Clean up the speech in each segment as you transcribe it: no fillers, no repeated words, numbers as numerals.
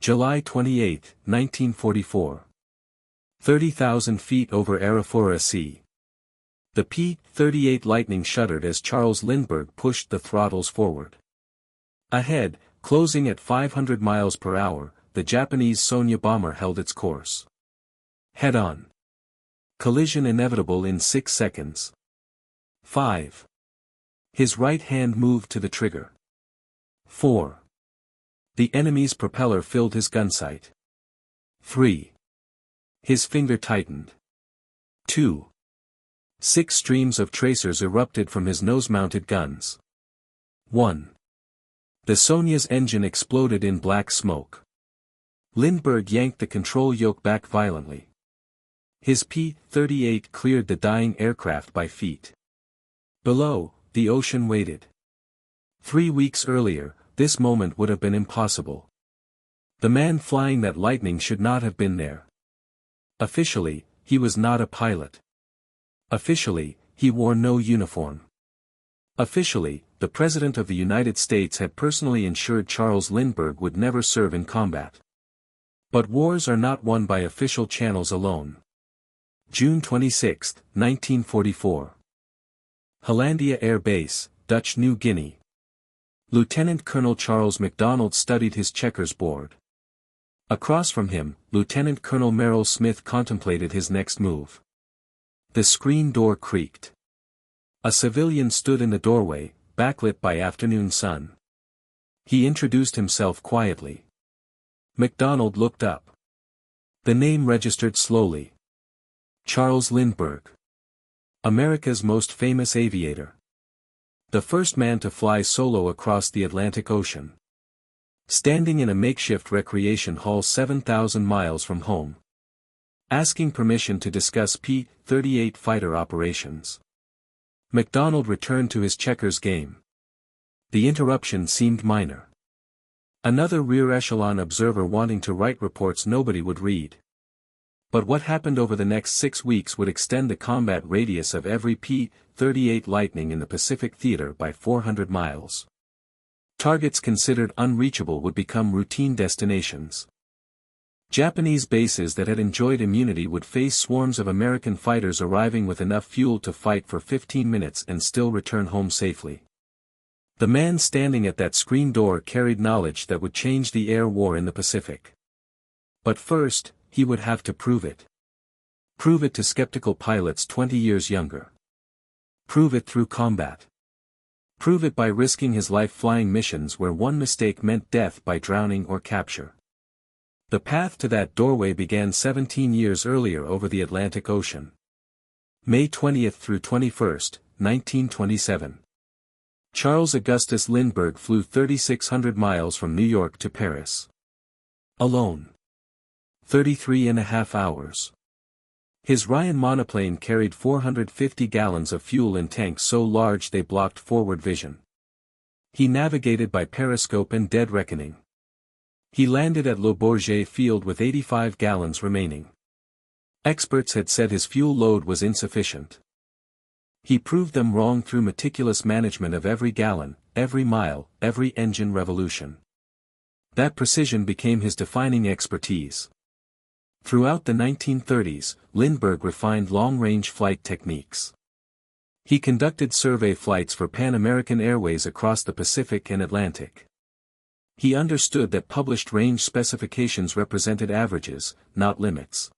July 28, 1944. 30,000 feet over Arafura Sea. The P-38 Lightning shuddered as Charles Lindbergh pushed the throttles forward. Ahead, closing at 500 miles per hour, the Japanese Sonya bomber held its course. Head-on. Collision inevitable in 6 seconds. 5. His right hand moved to the trigger. 4. The enemy's propeller filled his gunsight. 3. His finger tightened. 2. 6 streams of tracers erupted from his nose-mounted guns. 1. The Sonya's engine exploded in black smoke. Lindbergh yanked the control yoke back violently. His P-38 cleared the dying aircraft by feet. Below, the ocean waited. 3 weeks earlier, this moment would have been impossible. The man flying that Lightning should not have been there. Officially, he was not a pilot. Officially, he wore no uniform. Officially, the President of the United States had personally ensured Charles Lindbergh would never serve in combat. But wars are not won by official channels alone. June 26, 1944. Hollandia Air Base, Dutch New Guinea. Lieutenant Colonel Charles MacDonald studied his checkers board. Across from him, Lieutenant Colonel Merrill Smith contemplated his next move. The screen door creaked. A civilian stood in the doorway, backlit by afternoon sun. He introduced himself quietly. MacDonald looked up. The name registered slowly. Charles Lindbergh. America's most famous aviator. The first man to fly solo across the Atlantic Ocean. Standing in a makeshift recreation hall 7,000 miles from home. Asking permission to discuss P-38 fighter operations. MacDonald returned to his checkers game. The interruption seemed minor. Another rear-echelon observer wanting to write reports nobody would read. But what happened over the next 6 weeks would extend the combat radius of every P-38 Lightning in the Pacific Theater by 400 miles. Targets considered unreachable would become routine destinations. Japanese bases that had enjoyed immunity would face swarms of American fighters arriving with enough fuel to fight for 15 minutes and still return home safely. The man standing at that screen door carried knowledge that would change the air war in the Pacific. But first, he would have to prove it. Prove it to skeptical pilots 20 years younger. Prove it through combat. Prove it by risking his life flying missions where one mistake meant death by drowning or capture. The path to that doorway began 17 years earlier over the Atlantic Ocean. May 20 through 21, 1927. Charles Augustus Lindbergh flew 3,600 miles from New York to Paris. Alone. 33.5 hours. His Ryan monoplane carried 450 gallons of fuel in tanks so large they blocked forward vision. He navigated by periscope and dead reckoning. He landed at Le Bourget Field with 85 gallons remaining. Experts had said his fuel load was insufficient. He proved them wrong through meticulous management of every gallon, every mile, every engine revolution. That precision became his defining expertise. Throughout the 1930s, Lindbergh refined long-range flight techniques. He conducted survey flights for Pan American Airways across the Pacific and Atlantic. He understood that published range specifications represented averages, not limits.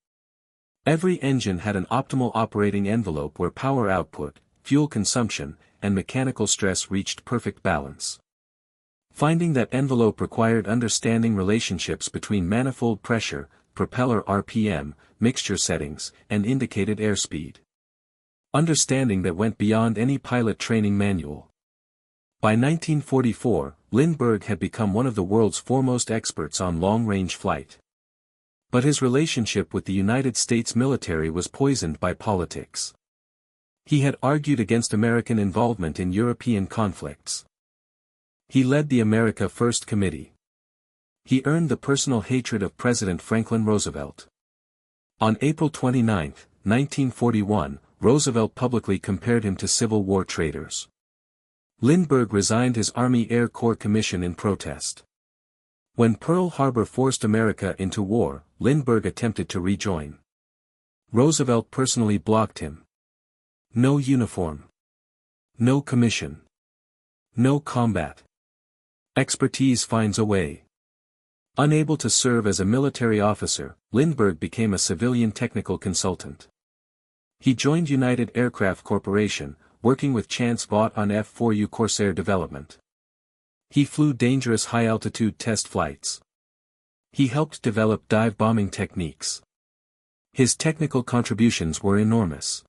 Every engine had an optimal operating envelope where power output, fuel consumption, and mechanical stress reached perfect balance. Finding that envelope required understanding relationships between manifold pressure, propeller RPM, mixture settings, and indicated airspeed. Understanding that went beyond any pilot training manual. By 1944, Lindbergh had become one of the world's foremost experts on long-range flight. But his relationship with the United States military was poisoned by politics. He had argued against American involvement in European conflicts. He led the America First Committee. He earned the personal hatred of President Franklin Roosevelt. On April 29, 1941, Roosevelt publicly compared him to Civil War traitors. Lindbergh resigned his Army Air Corps commission in protest. When Pearl Harbor forced America into war, Lindbergh attempted to rejoin. Roosevelt personally blocked him. No uniform. No commission. No combat. Expertise finds a way. Unable to serve as a military officer, Lindbergh became a civilian technical consultant. He joined United Aircraft Corporation, working with Chance Vaught on F-4U Corsair development. He flew dangerous high-altitude test flights. He helped develop dive bombing techniques. His technical contributions were enormous.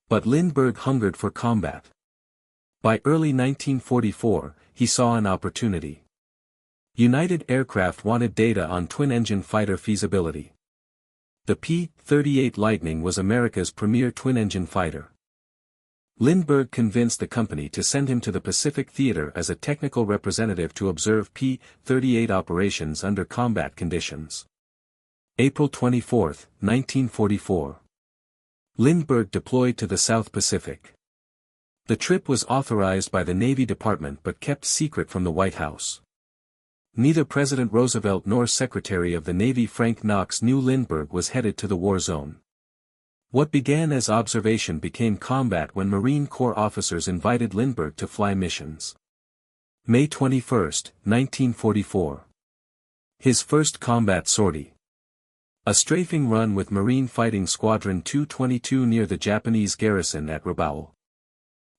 But Lindbergh hungered for combat. By early 1944, he saw an opportunity. United Aircraft wanted data on twin-engine fighter feasibility. The P-38 Lightning was America's premier twin-engine fighter. Lindbergh convinced the company to send him to the Pacific Theater as a technical representative to observe P-38 operations under combat conditions. April 24, 1944. Lindbergh deployed to the South Pacific. The trip was authorized by the Navy Department but kept secret from the White House. Neither President Roosevelt nor Secretary of the Navy Frank Knox knew Lindbergh was headed to the war zone. What began as observation became combat when Marine Corps officers invited Lindbergh to fly missions. May 21, 1944. His first combat sortie. A strafing run with Marine Fighting Squadron 222 near the Japanese garrison at Rabaul.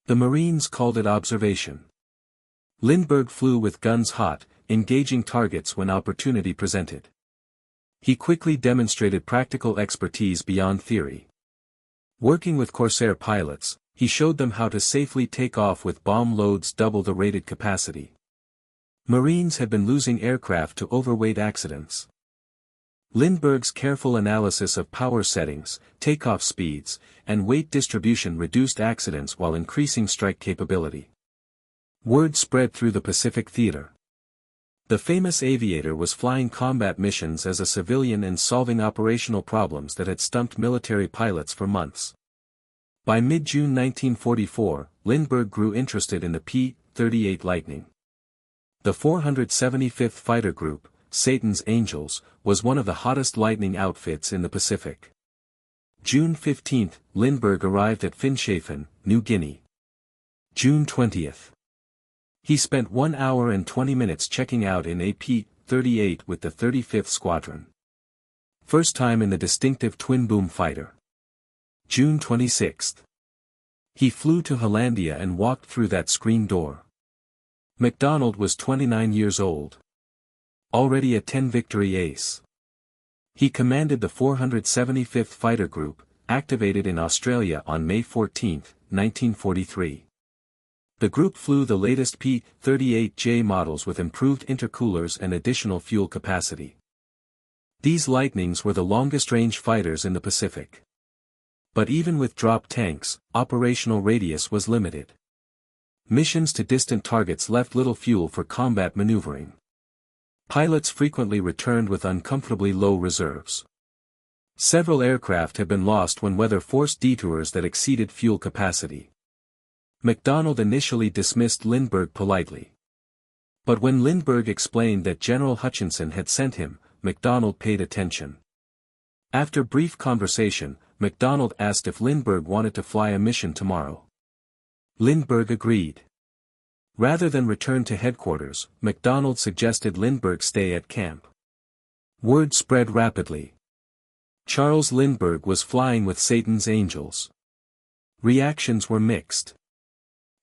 The Marines called it observation. Lindbergh flew with guns hot, engaging targets when opportunity presented. He quickly demonstrated practical expertise beyond theory. Working with Corsair pilots, he showed them how to safely take off with bomb loads double the rated capacity. Marines had been losing aircraft to overweight accidents. Lindbergh's careful analysis of power settings, takeoff speeds, and weight distribution reduced accidents while increasing strike capability. Word spread through the Pacific Theater. The famous aviator was flying combat missions as a civilian and solving operational problems that had stumped military pilots for months. By mid-June 1944, Lindbergh grew interested in the P-38 Lightning. The 475th Fighter Group, Satan's Angels, was one of the hottest Lightning outfits in the Pacific. June 15, Lindbergh arrived at Finschhafen, New Guinea. June 20. He spent 1 hour and 20 minutes checking out in a P-38 with the 35th Squadron. First time in the distinctive twin-boom fighter. June 26. He flew to Hollandia and walked through that screen door. MacDonald was 29 years old. Already a 10-victory ace. He commanded the 475th Fighter Group, activated in Australia on May 14, 1943. The group flew the latest P-38J models with improved intercoolers and additional fuel capacity. These Lightnings were the longest-range fighters in the Pacific. But even with drop tanks, operational radius was limited. Missions to distant targets left little fuel for combat maneuvering. Pilots frequently returned with uncomfortably low reserves. Several aircraft had been lost when weather forced detours that exceeded fuel capacity. MacDonald initially dismissed Lindbergh politely. But when Lindbergh explained that General Hutchinson had sent him, MacDonald paid attention. After brief conversation, MacDonald asked if Lindbergh wanted to fly a mission tomorrow. Lindbergh agreed. Rather than return to headquarters, MacDonald suggested Lindbergh stay at camp. Word spread rapidly. Charles Lindbergh was flying with Satan's Angels. Reactions were mixed.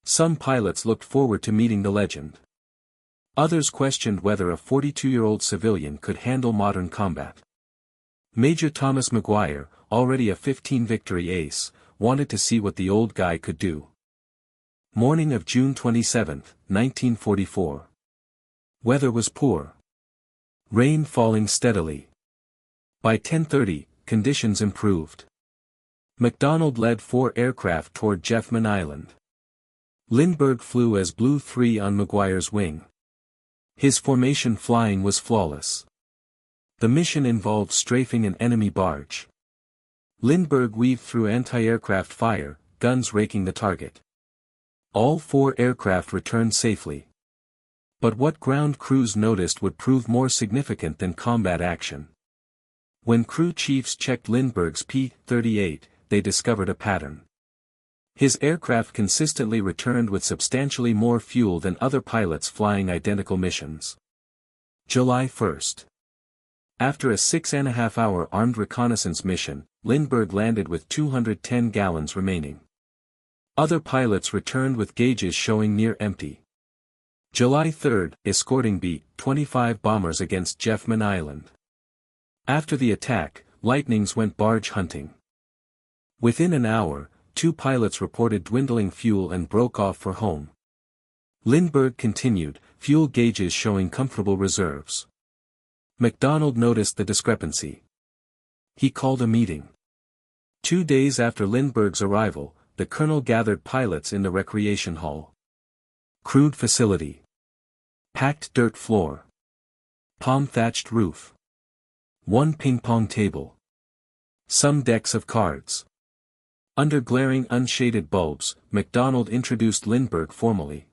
Some pilots looked forward to meeting the legend. Others questioned whether a 42-year-old civilian could handle modern combat. Major Thomas Maguire, already a 15-victory ace, wanted to see what the old guy could do. Morning of June 27, 1944. Weather was poor. Rain falling steadily. By 10:30, conditions improved. MacDonald led 4 aircraft toward Jeffman Island. Lindbergh flew as Blue 3 on Maguire's wing. His formation flying was flawless. The mission involved strafing an enemy barge. Lindbergh weaved through anti-aircraft fire, guns raking the target. All 4 aircraft returned safely. But what ground crews noticed would prove more significant than combat action. When crew chiefs checked Lindbergh's P-38, they discovered a pattern. His aircraft consistently returned with substantially more fuel than other pilots flying identical missions. July 1. After a 6.5-hour armed reconnaissance mission, Lindbergh landed with 210 gallons remaining. Other pilots returned with gauges showing near empty. July 3, escorting B-25 bombers against Jeffman Island. After the attack, Lightnings went barge hunting. Within an hour, 2 pilots reported dwindling fuel and broke off for home. Lindbergh continued, fuel gauges showing comfortable reserves. MacDonald noticed the discrepancy. He called a meeting. 2 days after Lindbergh's arrival, the colonel gathered pilots in the recreation hall. Crude facility. Packed dirt floor. Palm-thatched roof. 1 ping-pong table. Some decks of cards. Under glaring unshaded bulbs, MacDonald introduced Lindbergh formally.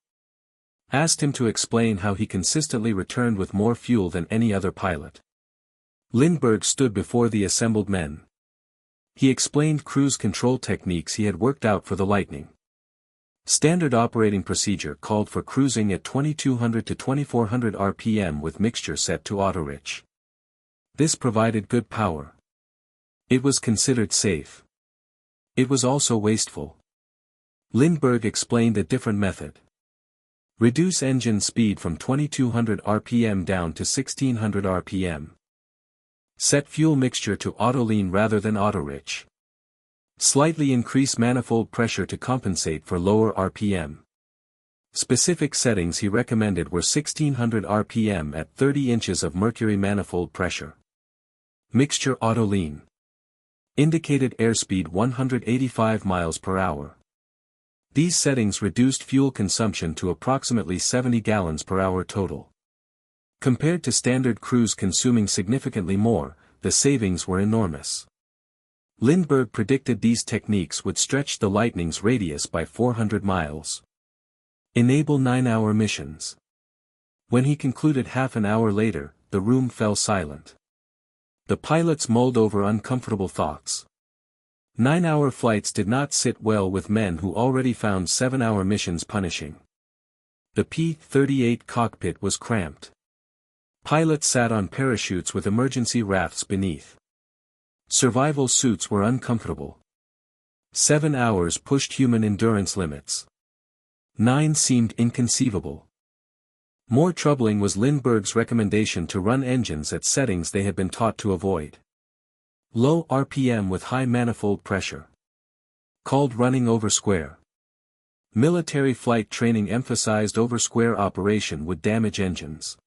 Asked him to explain how he consistently returned with more fuel than any other pilot. Lindbergh stood before the assembled men. He explained cruise control techniques he had worked out for the Lightning. Standard operating procedure called for cruising at 2200 to 2400 RPM with mixture set to auto-rich. This provided good power. It was considered safe. It was also wasteful. Lindbergh explained a different method. Reduce engine speed from 2200 RPM down to 1600 RPM. Set fuel mixture to auto-lean rather than auto-rich. Slightly increase manifold pressure to compensate for lower RPM. Specific settings he recommended were 1600 RPM at 30 inches of mercury manifold pressure. Mixture auto-lean. Indicated airspeed 185 miles per hour. These settings reduced fuel consumption to approximately 70 gallons per hour total. Compared to standard crews consuming significantly more, the savings were enormous. Lindbergh predicted these techniques would stretch the Lightning's radius by 400 miles. Enable 9-hour missions. When he concluded half an hour later, the room fell silent. The pilots mulled over uncomfortable thoughts. 9-hour flights did not sit well with men who already found 7-hour missions punishing. The P-38 cockpit was cramped. Pilots sat on parachutes with emergency rafts beneath. Survival suits were uncomfortable. 7 hours pushed human endurance limits. 9 seemed inconceivable. More troubling was Lindbergh's recommendation to run engines at settings they had been taught to avoid. Low RPM with high manifold pressure. Called running over square. Military flight training emphasized over square operation would damage engines.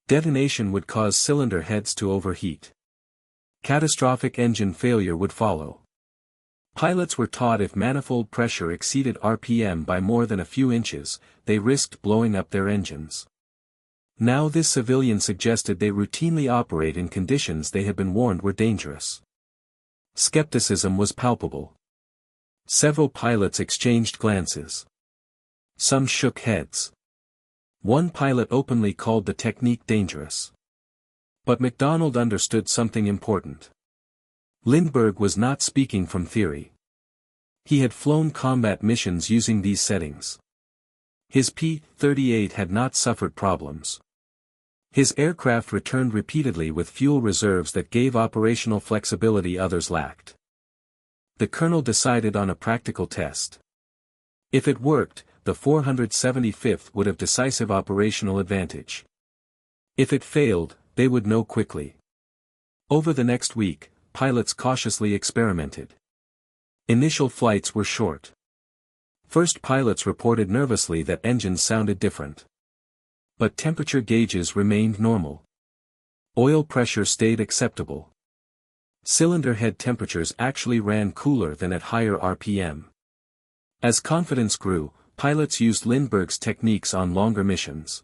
Detonation would cause cylinder heads to overheat. Catastrophic engine failure would follow. Pilots were taught if manifold pressure exceeded RPM by more than a few inches, they risked blowing up their engines. Now this civilian suggested they routinely operate in conditions they had been warned were dangerous. Skepticism was palpable. Several pilots exchanged glances. Some shook heads. One pilot openly called the technique dangerous. But MacDonald understood something important. Lindbergh was not speaking from theory. He had flown combat missions using these settings. His P-38 had not suffered problems. His aircraft returned repeatedly with fuel reserves that gave operational flexibility others lacked. The colonel decided on a practical test. If it worked, the 475th would have decisive operational advantage. If it failed, they would know quickly. Over the next week, pilots cautiously experimented. Initial flights were short. First pilots reported nervously that engines sounded different. But temperature gauges remained normal. Oil pressure stayed acceptable. Cylinder head temperatures actually ran cooler than at higher RPM. As confidence grew, pilots used Lindbergh's techniques on longer missions.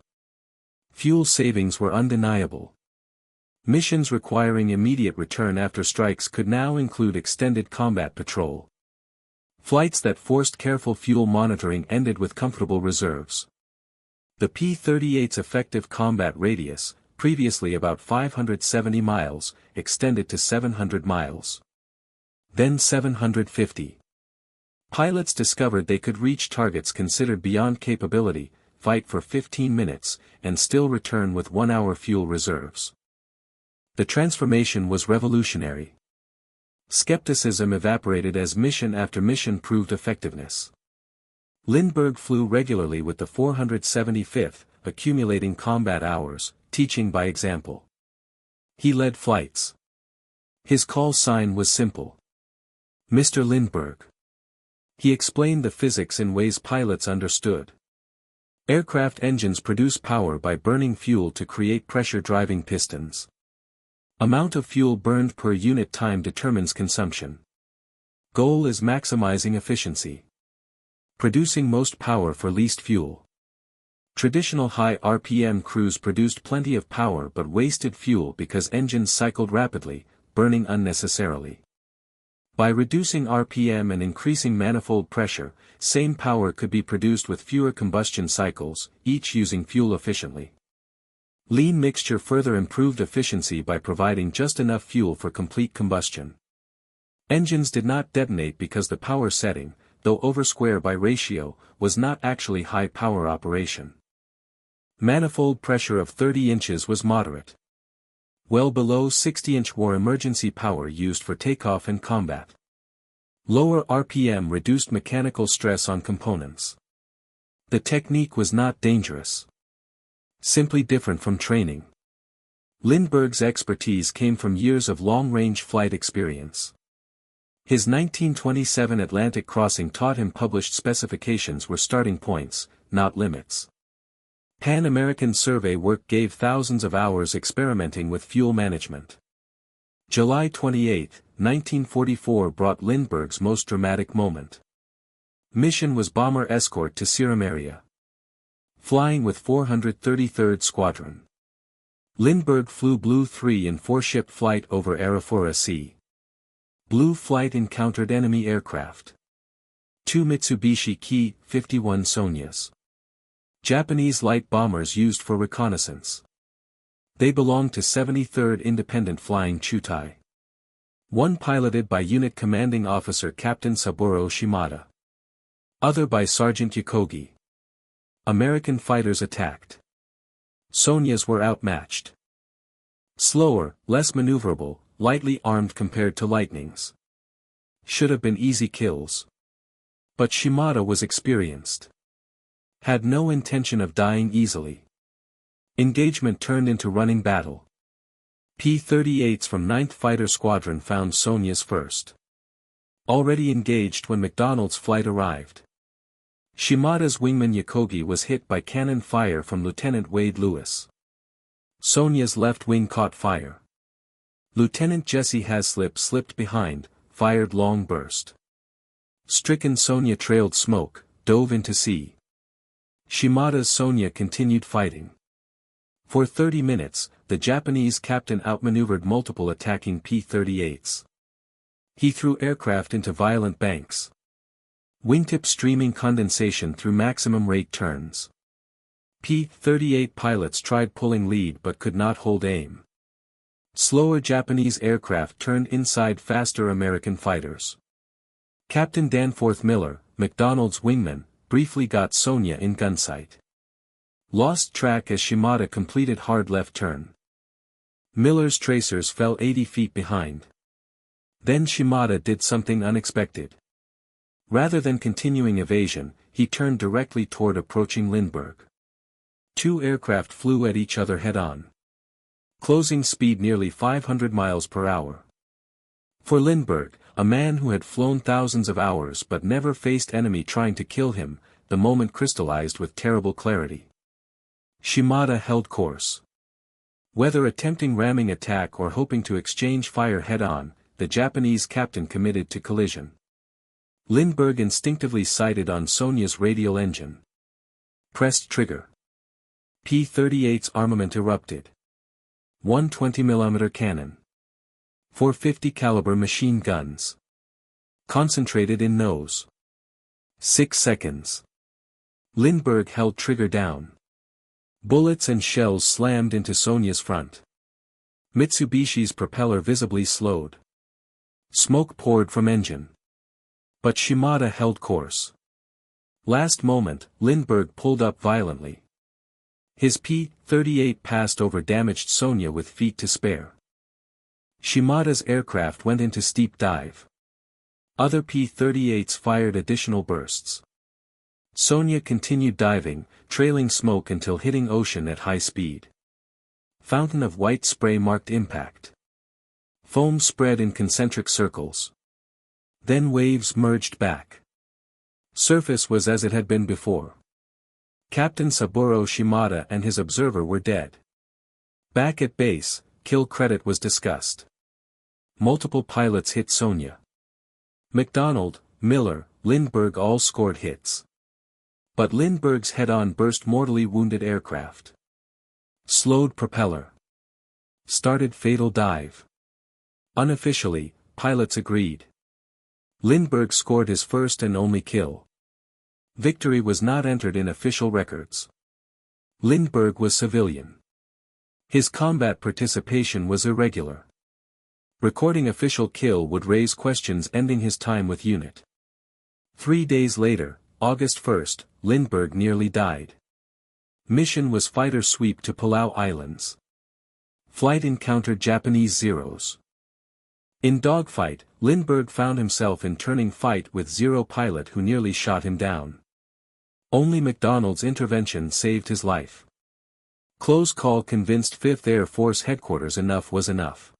Fuel savings were undeniable. Missions requiring immediate return after strikes could now include extended combat patrol. Flights that forced careful fuel monitoring ended with comfortable reserves. The P-38's effective combat radius, previously about 570 miles, extended to 700 miles. Then 750. Pilots discovered they could reach targets considered beyond capability, fight for 15 minutes, and still return with 1-hour fuel reserves. The transformation was revolutionary. Skepticism evaporated as mission after mission proved effectiveness. Lindbergh flew regularly with the 475th, accumulating combat hours, teaching by example. He led flights. His call sign was simple: Mr. Lindbergh. He explained the physics in ways pilots understood. Aircraft engines produce power by burning fuel to create pressure-driving pistons. Amount of fuel burned per unit time determines consumption. Goal is maximizing efficiency. Producing most power for least fuel. Traditional high RPM crews produced plenty of power but wasted fuel because engines cycled rapidly, burning unnecessarily. By reducing RPM and increasing manifold pressure, same power could be produced with fewer combustion cycles, each using fuel efficiently. Lean mixture further improved efficiency by providing just enough fuel for complete combustion. Engines did not detonate because the power setting, though over square by ratio, was not actually high power operation. Manifold pressure of 30 inches was moderate. Well below 60-inch war emergency power used for takeoff and combat. Lower RPM reduced mechanical stress on components. The technique was not dangerous. Simply different from training. Lindbergh's expertise came from years of long-range flight experience. His 1927 Atlantic crossing taught him published specifications were starting points, not limits. Pan-American survey work gave thousands of hours experimenting with fuel management. July 28, 1944 brought Lindbergh's most dramatic moment. Mission was bomber escort to Serum area. Flying with 433rd Squadron. Lindbergh flew Blue 3 in 4-ship flight over Arafura Sea. Blue flight encountered enemy aircraft. 2 Mitsubishi Ki-51 Sonyas. Japanese light bombers used for reconnaissance. They belonged to 73rd Independent Flying Chutai. One piloted by Unit Commanding Officer Captain Saburo Shimada. Other by Sergeant Yakogi. American fighters attacked. Sonyas were outmatched. Slower, less maneuverable, lightly armed compared to Lightnings. Should have been easy kills. But Shimada was experienced. Had no intention of dying easily. Engagement turned into running battle. P-38s from 9th Fighter Squadron found Sonyas first. Already engaged when McDonald's flight arrived. Shimada's wingman Yakogi was hit by cannon fire from Lieutenant Wade Lewis. Sonya's left wing caught fire. Lieutenant Jesse Haslip slipped behind, fired long burst. Stricken Sonya trailed smoke, dove into sea. Shimada's Sonya continued fighting. For 30 minutes, the Japanese captain outmaneuvered multiple attacking P-38s. He threw aircraft into violent banks. Wingtip streaming condensation through maximum rate turns. P-38 pilots tried pulling lead but could not hold aim. Slower Japanese aircraft turned inside faster American fighters. Captain Danforth Miller, McDonald's wingman, briefly got Sonya in gunsight. Lost track as Shimada completed hard left turn. Miller's tracers fell 80 feet behind. Then Shimada did something unexpected. Rather than continuing evasion, he turned directly toward approaching Lindbergh. 2 aircraft flew at each other head-on. Closing speed nearly 500 miles per hour. For Lindbergh, a man who had flown thousands of hours but never faced enemy trying to kill him, the moment crystallized with terrible clarity. Shimada held course. Whether attempting ramming attack or hoping to exchange fire head-on, the Japanese captain committed to collision. Lindbergh instinctively sighted on Sonya's radial engine. Pressed trigger. P-38's armament erupted. 120mm cannon. 450 caliber machine guns. Concentrated in nose. 6 seconds. Lindbergh held trigger down. Bullets and shells slammed into Sonia's front. Mitsubishi's propeller visibly slowed. Smoke poured from engine. But Shimada held course. Last moment, Lindbergh pulled up violently. His P-38 passed over damaged Sonia with feet to spare. Shimada's aircraft went into steep dive. Other P-38s fired additional bursts. Sonia continued diving, trailing smoke until hitting ocean at high speed. Fountain of white spray marked impact. Foam spread in concentric circles. Then waves merged back. Surface was as it had been before. Captain Saburo Shimada and his observer were dead. Back at base, kill credit was discussed. Multiple pilots hit Sonia. MacDonald, Miller, Lindbergh all scored hits. But Lindbergh's head-on burst mortally wounded aircraft. Slowed propeller. Started fatal dive. Unofficially, pilots agreed. Lindbergh scored his first and only kill. Victory was not entered in official records. Lindbergh was civilian. His combat participation was irregular. Recording official kill would raise questions ending his time with unit. 3 days later, August 1, Lindbergh nearly died. Mission was fighter sweep to Palau Islands. Flight encountered Japanese Zeros. In dogfight, Lindbergh found himself in turning fight with Zero pilot who nearly shot him down. Only MacDonald's intervention saved his life. Close call convinced 5th Air Force headquarters enough was enough.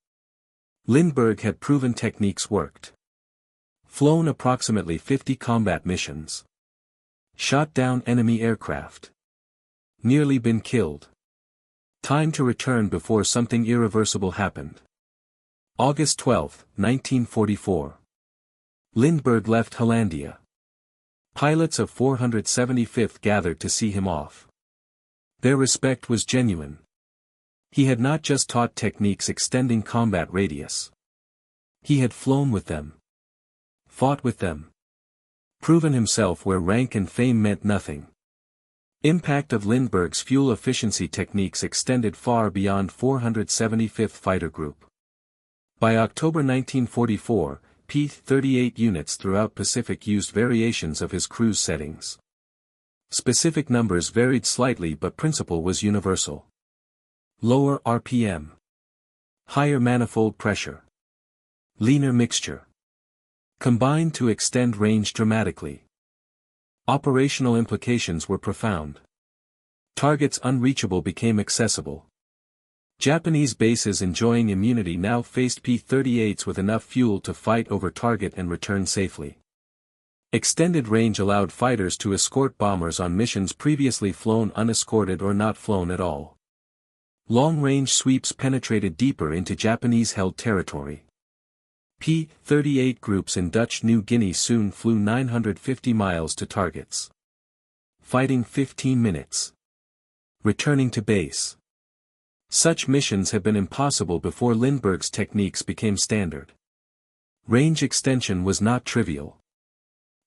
Lindbergh had proven techniques worked. Flown approximately 50 combat missions. Shot down enemy aircraft. Nearly been killed. Time to return before something irreversible happened. August 12, 1944. Lindbergh left Hollandia. Pilots of 475th gathered to see him off. Their respect was genuine. He had not just taught techniques extending combat radius. He had flown with them. Fought with them. Proven himself where rank and fame meant nothing. Impact of Lindbergh's fuel efficiency techniques extended far beyond 475th Fighter Group. By October 1944, P-38 units throughout Pacific used variations of his cruise settings. Specific numbers varied slightly but principle was universal. Lower RPM. Higher manifold pressure. Leaner mixture. Combined to extend range dramatically. Operational implications were profound. Targets unreachable became accessible. Japanese bases enjoying immunity now faced P-38s with enough fuel to fight over target and return safely. Extended range allowed fighters to escort bombers on missions previously flown unescorted or not flown at all. Long-range sweeps penetrated deeper into Japanese-held territory. P-38 groups in Dutch New Guinea soon flew 950 miles to targets. Fighting 15 minutes. Returning to base. Such missions had been impossible before Lindbergh's techniques became standard. Range extension was not trivial.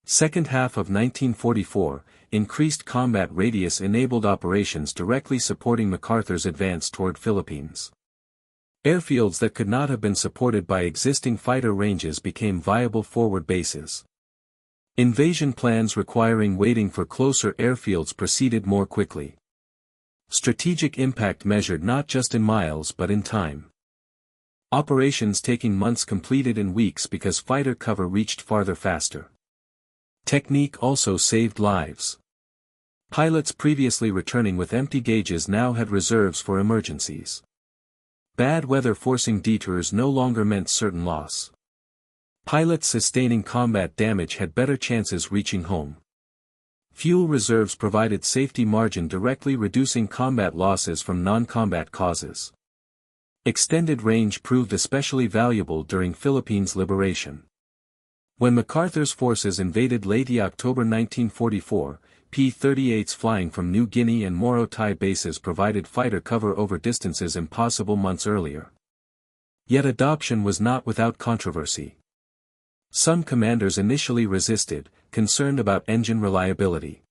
Second half of 1944, increased combat radius enabled operations directly supporting MacArthur's advance toward Philippines. Airfields that could not have been supported by existing fighter ranges became viable forward bases. Invasion plans requiring waiting for closer airfields proceeded more quickly. Strategic impact measured not just in miles but in time. Operations taking months completed in weeks because fighter cover reached farther faster. Technique also saved lives. Pilots previously returning with empty gauges now had reserves for emergencies. Bad weather forcing detours no longer meant certain loss. Pilots sustaining combat damage had better chances reaching home. Fuel reserves provided safety margin directly reducing combat losses from non-combat causes. Extended range proved especially valuable during Philippines liberation. When MacArthur's forces invaded late October 1944, P-38s flying from New Guinea and Morotai bases provided fighter cover over distances impossible months earlier. Yet adoption was not without controversy. Some commanders initially resisted, concerned about engine reliability.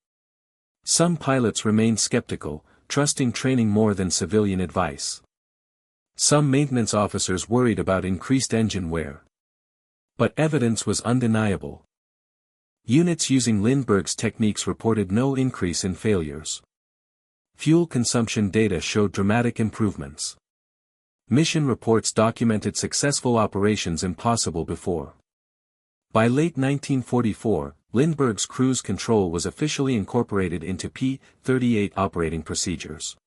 Some pilots remained skeptical, trusting training more than civilian advice. Some maintenance officers worried about increased engine wear. But evidence was undeniable. Units using Lindbergh's techniques reported no increase in failures. Fuel consumption data showed dramatic improvements. Mission reports documented successful operations impossible before. By late 1944, Lindbergh's cruise control was officially incorporated into P-38 operating procedures.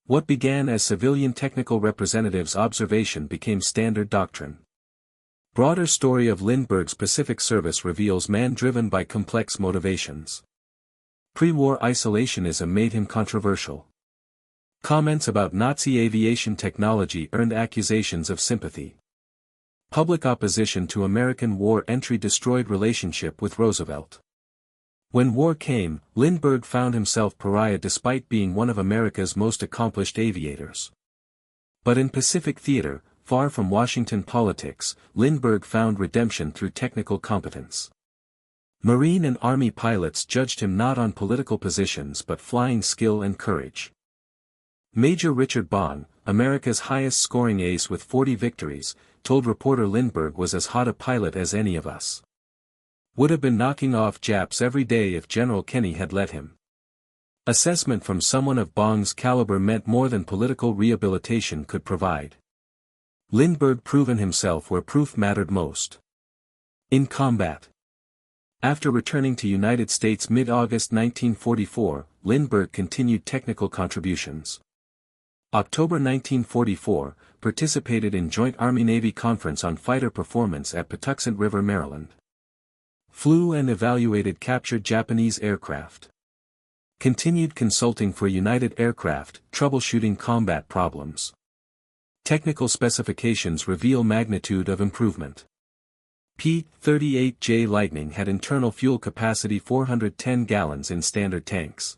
What began as civilian technical representatives' observation became standard doctrine. Broader story of Lindbergh's Pacific service reveals man driven by complex motivations. Pre-war isolationism made him controversial. Comments about Nazi aviation technology earned accusations of sympathy. Public opposition to American war entry destroyed relationship with Roosevelt. When war came, Lindbergh found himself pariah despite being one of America's most accomplished aviators. But in Pacific theater, far from Washington politics, Lindbergh found redemption through technical competence. Marine and Army pilots judged him not on political positions but flying skill and courage. Major Richard Bond, America's highest-scoring ace with 40 victories, told reporter Lindbergh was as hot a pilot as any of us. Would have been knocking off Japs every day if General Kenny had let him. Assessment from someone of Bong's caliber meant more than political rehabilitation could provide. Lindbergh proven himself where proof mattered most. In combat. After returning to United States mid-August 1944, Lindbergh continued technical contributions. October 1944, participated in Joint Army-Navy Conference on Fighter Performance at Patuxent River, Maryland. Flew and evaluated captured Japanese aircraft. Continued consulting for United Aircraft, troubleshooting combat problems. Technical specifications reveal magnitude of improvement. P-38J Lightning had internal fuel capacity 410 gallons in standard tanks.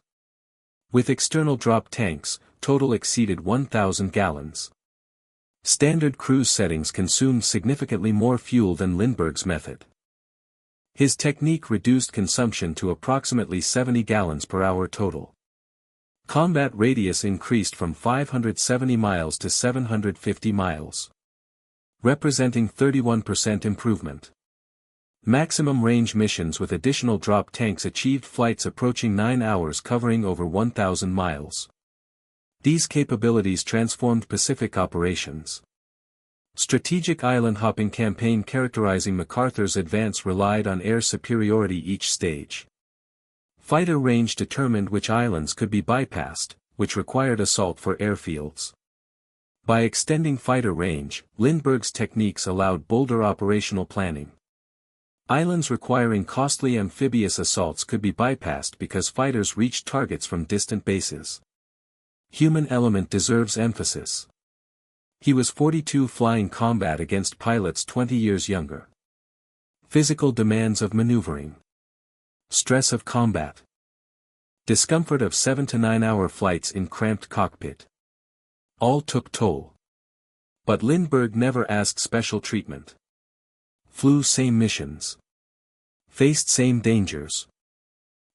With external drop tanks, total exceeded 1,000 gallons. Standard cruise settings consumed significantly more fuel than Lindbergh's method. His technique reduced consumption to approximately 70 gallons per hour total. Combat radius increased from 570 miles to 750 miles. Representing 31% improvement. Maximum range missions with additional drop tanks achieved flights approaching 9 hours covering over 1,000 miles. These capabilities transformed Pacific operations. Strategic island hopping campaign characterizing MacArthur's advance relied on air superiority each stage. Fighter range determined which islands could be bypassed, which required assault for airfields. By extending fighter range, Lindbergh's techniques allowed bolder operational planning. Islands requiring costly amphibious assaults could be bypassed because fighters reached targets from distant bases. Human element deserves emphasis. He was 42 flying combat against pilots 20 years younger. Physical demands of maneuvering. Stress of combat. Discomfort of 7 to 9 hour flights in cramped cockpit. All took toll. But Lindbergh never asked special treatment. Flew same missions. Faced same dangers.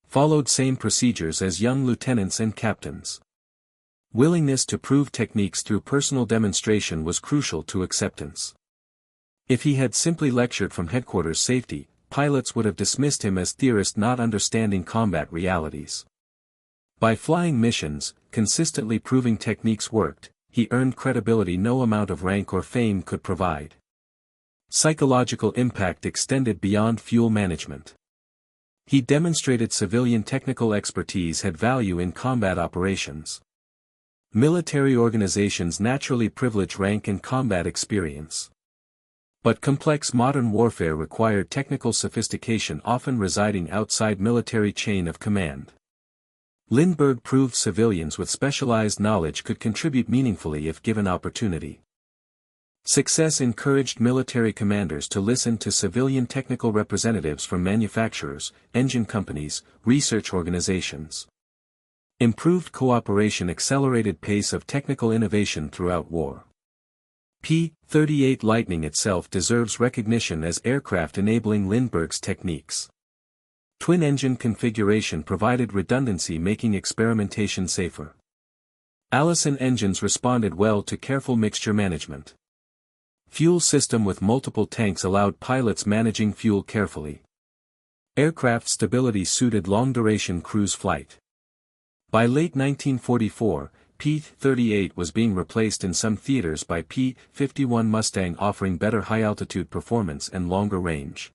Followed same procedures as young lieutenants and captains. Willingness to prove techniques through personal demonstration was crucial to acceptance. If he had simply lectured from headquarters safety, pilots would have dismissed him as theorist not understanding combat realities. By flying missions, consistently proving techniques worked, he earned credibility no amount of rank or fame could provide. Psychological impact extended beyond fuel management. He demonstrated civilian technical expertise had value in combat operations. Military organizations naturally privilege rank and combat experience. But complex modern warfare required technical sophistication often residing outside military chain of command. Lindbergh proved civilians with specialized knowledge could contribute meaningfully if given opportunity. Success encouraged military commanders to listen to civilian technical representatives from manufacturers, engine companies, research organizations. Improved cooperation accelerated pace of technical innovation throughout war. P-38 Lightning itself deserves recognition as aircraft enabling Lindbergh's techniques. Twin-engine configuration provided redundancy making experimentation safer. Allison engines responded well to careful mixture management. Fuel system with multiple tanks allowed pilots managing fuel carefully. Aircraft stability suited long-duration cruise flight. By late 1944, P-38 was being replaced in some theaters by P-51 Mustang, offering better high-altitude performance and longer range.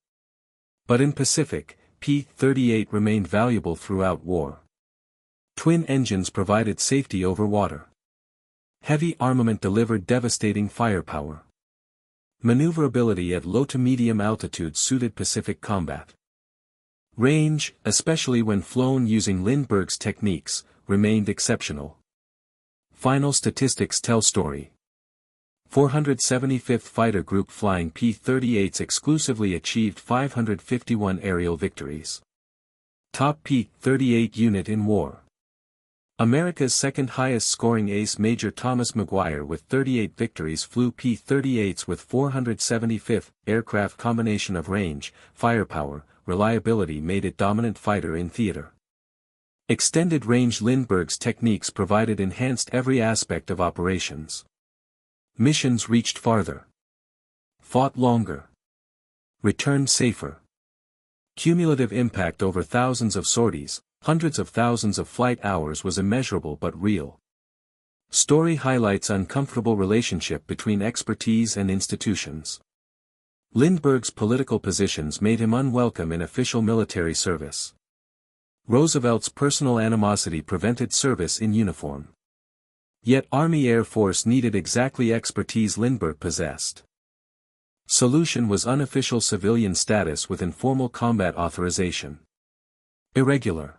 But in Pacific, P-38 remained valuable throughout war. Twin engines provided safety over water. Heavy armament delivered devastating firepower. Maneuverability at low to medium altitudes suited Pacific combat. Range, especially when flown using Lindbergh's techniques, remained exceptional. Final statistics tell story. 475th Fighter Group flying P-38s exclusively achieved 551 aerial victories. Top P-38 unit in war. America's second highest scoring ace Major Thomas Maguire with 38 victories flew P-38s with 475th aircraft. Combination of range, firepower, reliability made it dominant fighter in theater. Extended range Lindbergh's techniques provided enhanced every aspect of operations. Missions reached farther. Fought longer. Returned safer. Cumulative impact over thousands of sorties, hundreds of thousands of flight hours was immeasurable but real. Story highlights uncomfortable relationship between expertise and institutions. Lindbergh's political positions made him unwelcome in official military service. Roosevelt's personal animosity prevented service in uniform. Yet Army Air Force needed exactly expertise Lindbergh possessed. Solution was unofficial civilian status with informal combat authorization. Irregular.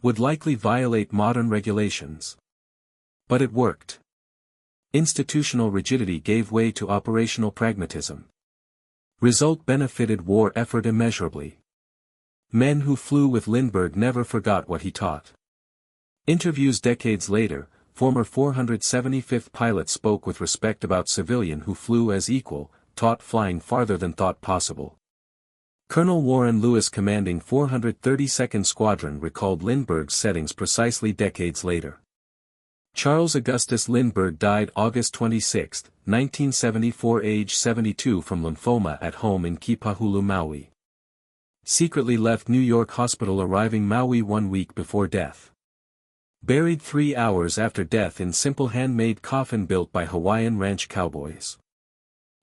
Would likely violate modern regulations. But it worked. Institutional rigidity gave way to operational pragmatism. Result benefited war effort immeasurably. Men who flew with Lindbergh never forgot what he taught. Interviews decades later, former 475th pilots spoke with respect about civilian who flew as equal, taught flying farther than thought possible. Colonel Warren Lewis commanding 432nd Squadron recalled Lindbergh's settings precisely decades later. Charles Augustus Lindbergh died August 26, 1974, age 72 from lymphoma at home in Kipahulu, Maui. Secretly left New York hospital, arriving Maui 1 week before death. Buried 3 hours after death in simple handmade coffin built by Hawaiian ranch cowboys.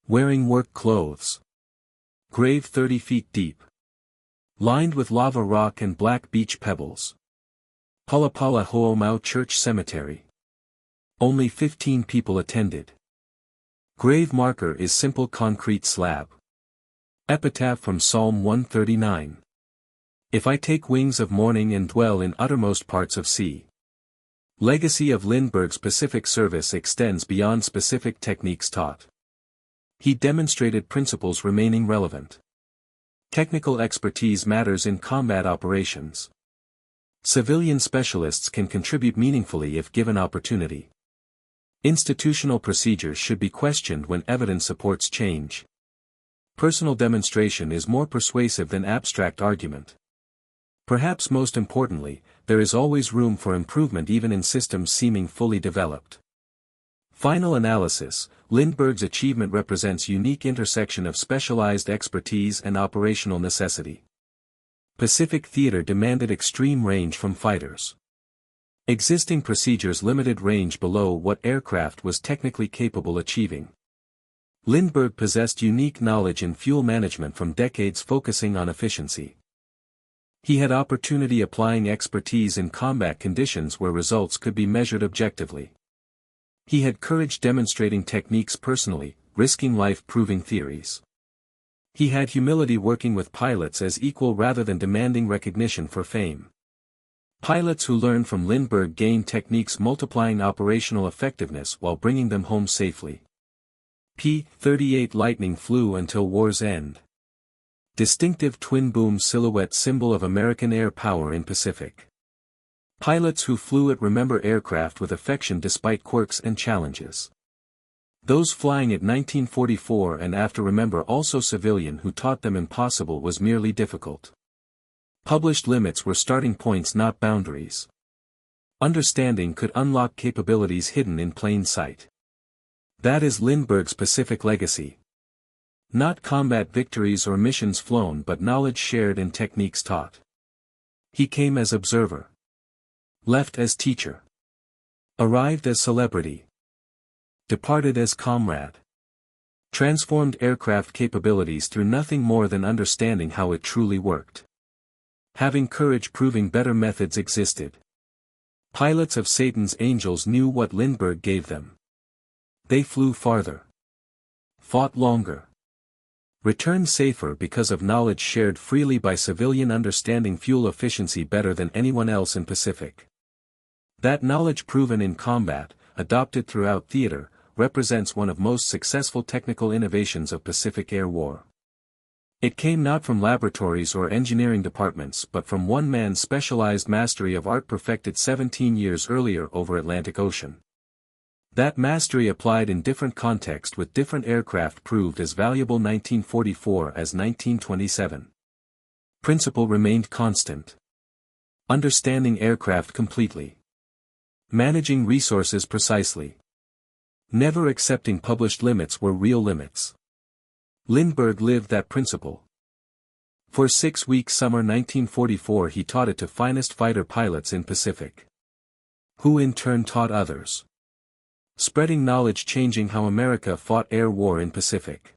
Wearing work clothes. Grave 30 feet deep. Lined with lava rock and black beach pebbles. Palapala Ho'omau Church Cemetery. Only 15 people attended. Grave marker is simple concrete slab. Epitaph from Psalm 139. If I take wings of morning and dwell in uttermost parts of sea. Legacy of Lindbergh's Pacific service extends beyond specific techniques taught. He demonstrated principles remaining relevant. Technical expertise matters in combat operations. Civilian specialists can contribute meaningfully if given opportunity. Institutional procedures should be questioned when evidence supports change. Personal demonstration is more persuasive than abstract argument. Perhaps most importantly, there is always room for improvement even in systems seeming fully developed. Final analysis, Lindbergh's achievement represents unique intersection of specialized expertise and operational necessity. Pacific theater demanded extreme range from fighters. Existing procedures limited range below what aircraft was technically capable achieving. Lindbergh possessed unique knowledge in fuel management from decades focusing on efficiency. He had opportunity applying expertise in combat conditions where results could be measured objectively. He had courage demonstrating techniques personally, risking life proving theories. He had humility working with pilots as equal rather than demanding recognition for fame. Pilots who learned from Lindbergh gained techniques multiplying operational effectiveness while bringing them home safely. P-38 Lightning flew until war's end. Distinctive twin-boom silhouette symbol of American air power in Pacific. Pilots who flew it remember aircraft with affection despite quirks and challenges. Those flying it 1944 and after remember also civilian who taught them impossible was merely difficult. Published limits were starting points not boundaries. Understanding could unlock capabilities hidden in plain sight. That is Lindbergh's Pacific legacy. Not combat victories or missions flown but knowledge shared and techniques taught. He came as observer. Left as teacher. Arrived as celebrity. Departed as comrade. Transformed aircraft capabilities through nothing more than understanding how it truly worked. Having courage proving better methods existed. Pilots of Satan's angels knew what Lindbergh gave them. They flew farther. Fought longer. Returned safer because of knowledge shared freely by civilian understanding fuel efficiency better than anyone else in Pacific. That knowledge proven in combat, adopted throughout theater, represents one of most successful technical innovations of Pacific Air War. It came not from laboratories or engineering departments but from one man's specialized mastery of art perfected 17 years earlier over Atlantic Ocean. That mastery applied in different contexts with different aircraft proved as valuable 1944 as 1927. Principle remained constant. Understanding aircraft completely. Managing resources precisely. Never accepting published limits were real limits. Lindbergh lived that principle. For 6 weeks summer 1944 he taught it to finest fighter pilots in Pacific. Who in turn taught others. Spreading knowledge changing how America fought air war in Pacific.